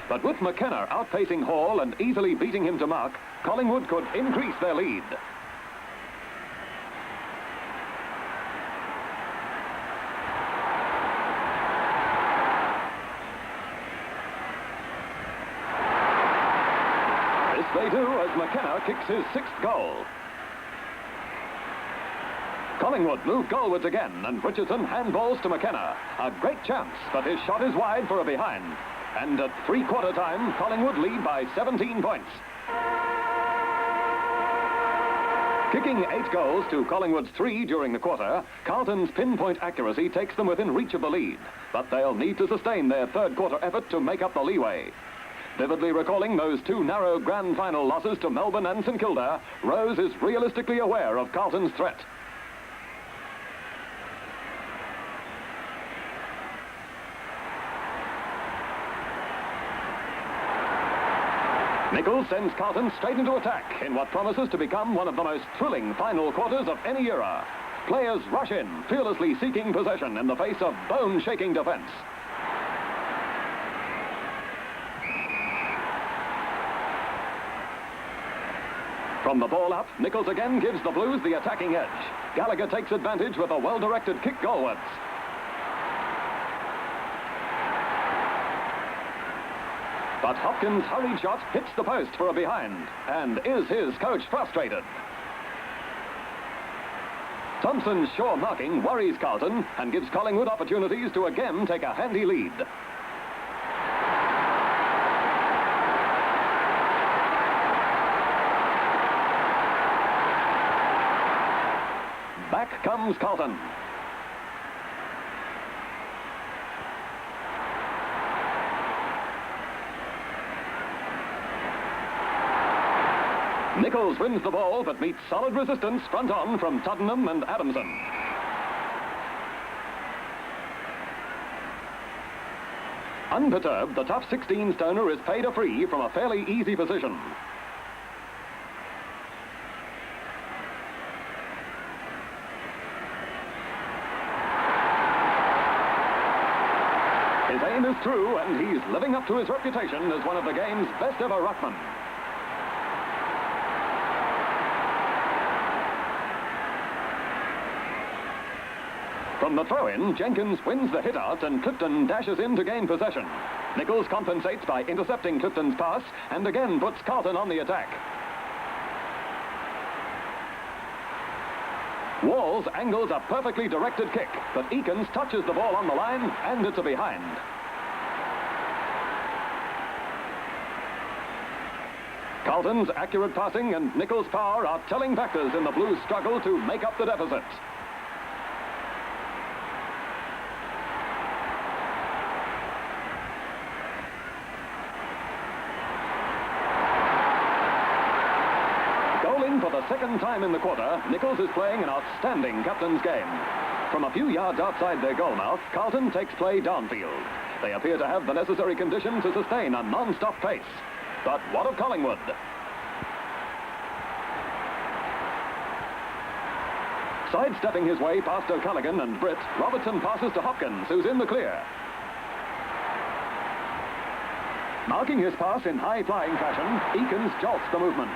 But with McKenna outpacing Hall and easily beating him to mark, Collingwood could increase their lead. This they do as McKenna kicks his 6th goal. Collingwood move goalwards again, and Richardson handballs to McKenna. A great chance, but his shot is wide for a behind. And at three-quarter time, Collingwood lead by 17 points. Kicking 8 goals to Collingwood's 3 during the quarter, Carlton's pinpoint accuracy takes them within reach of the lead. But they'll need to sustain their third-quarter effort to make up the leeway. Vividly recalling those 2 narrow grand final losses to Melbourne and St Kilda, Rose is realistically aware of Carlton's threat. Nichols sends Carlton straight into attack in what promises to become one of the most thrilling final quarters of any era. Players rush in, fearlessly seeking possession in the face of bone-shaking defence. From the ball up, Nichols again gives the Blues the attacking edge. Gallagher takes advantage with a well-directed kick goalwards. But Hopkins' hurried shot hits the post for a behind. And is his coach frustrated? Thompson's sure marking worries Carlton and gives Collingwood opportunities to again take a handy lead. Back comes Carlton. Nichols wins the ball, but meets solid resistance front on from Tottenham and Adamson. Unperturbed, the tough 16-stoner is paid a free from a fairly easy position. His aim is true, and he's living up to his reputation as one of the game's best ever ruckmen. From the throw-in, Jenkins wins the hit-out and Clifton dashes in to gain possession. Nichols compensates by intercepting Clifton's pass and again puts Carlton on the attack. Walls angles a perfectly directed kick, but Eakins touches the ball on the line and it's a behind. Carlton's accurate passing and Nichols' power are telling factors in the Blues' struggle to make up the deficit. For the second time in the quarter, Nichols is playing an outstanding captain's game. From a few yards outside their goal mouth, Carlton takes play downfield. They appear to have the necessary conditions to sustain a non-stop pace. But what of Collingwood? Sidestepping his way past O'Callaghan and Britt, Robertson passes to Hopkins, who's in the clear. Marking his pass in high-flying fashion, Eakins jolts the movement.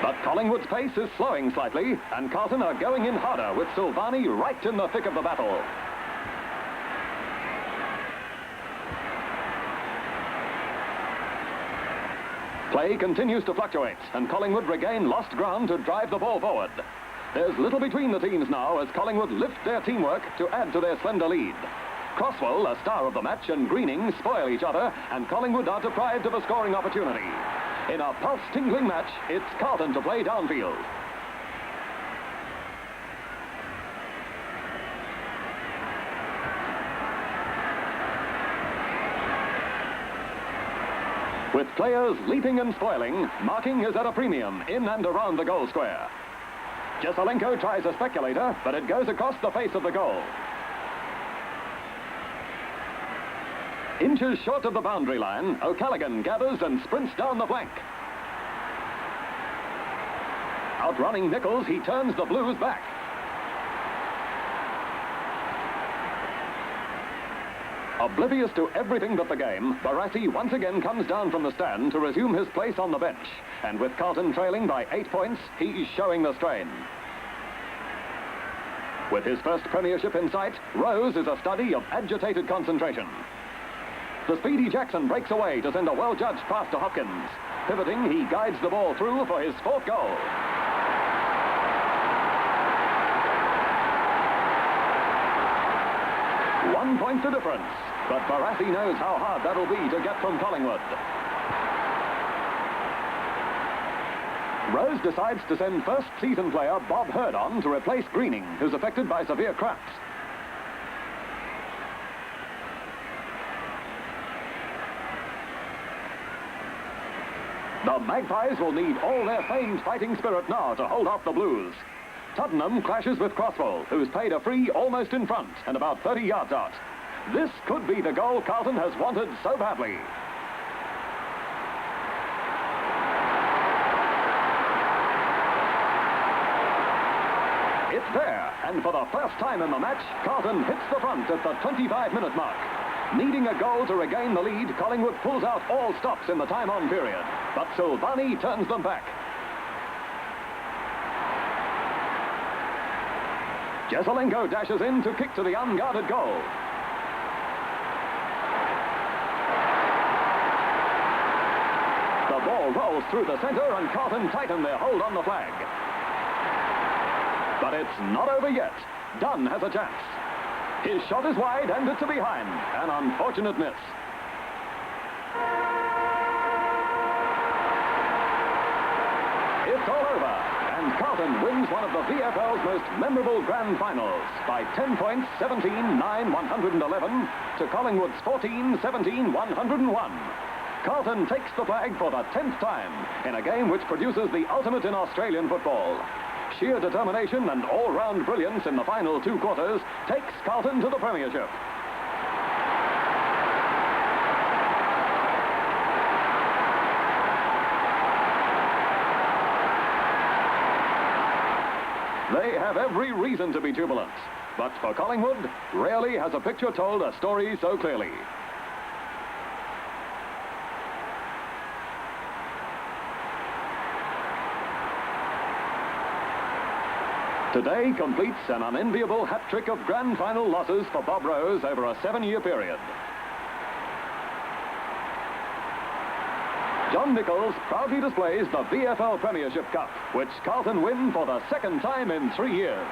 But Collingwood's pace is slowing slightly, and Carlton are going in harder with Silvani right in the thick of the battle. Play continues to fluctuate, and Collingwood regain lost ground to drive the ball forward. There's little between the teams now as Collingwood lift their teamwork to add to their slender lead. Crosswell, a star of the match, and Greening spoil each other, and Collingwood are deprived of a scoring opportunity. In a pulse-tingling match, it's Carlton to play downfield. With players leaping and spoiling, marking is at a premium in and around the goal square. Jesselenko tries a speculator, but it goes across the face of the goal. Inches short of the boundary line, O'Callaghan gathers and sprints down the flank. Outrunning Nichols, he turns the Blues back. Oblivious to everything but the game, Barassi once again comes down from the stand to resume his place on the bench. And with Carlton trailing by 8 points, he's showing the strain. With his first premiership in sight, Rose is a study of agitated concentration. The speedy Jackson breaks away to send a well-judged pass to Hopkins. Pivoting, he guides the ball through for his 4th goal. One point the difference, but Barassi knows how hard that'll be to get from Collingwood. Rose decides to send first-season player Bob Hurd on to replace Greening, who's affected by severe cramps. The Magpies will need all their famed fighting spirit now to hold off the Blues. Tottenham clashes with Crosswell, who's paid a free almost in front and about 30 yards out. This could be the goal Carlton has wanted so badly. It's there, and for the first time in the match, Carlton hits the front at the 25-minute mark. Needing a goal to regain the lead, Collingwood pulls out all stops in the time-on period, but Silvani turns them back. Jesselenko dashes in to kick to the unguarded goal. The ball rolls through the centre and Carlton tighten their hold on the flag. But it's not over yet. Dunn has a chance. His shot is wide and it's a behind. An unfortunate miss. It's all over. And Carlton wins one of the VFL's most memorable grand finals by 10 points, 17-9-111 to Collingwood's 14-17-101. Carlton takes the flag for the 10th time in a game which produces the ultimate in Australian football. Sheer determination and all-round brilliance in the final 2 quarters takes Carlton to the premiership. They have every reason to be jubilant. But for Collingwood, rarely has a picture told a story so clearly. Today completes an unenviable hat-trick of grand final losses for Bob Rose over a 7-year period. John Nichols proudly displays the VFL Premiership Cup, which Carlton win for the 2nd time in 3 years.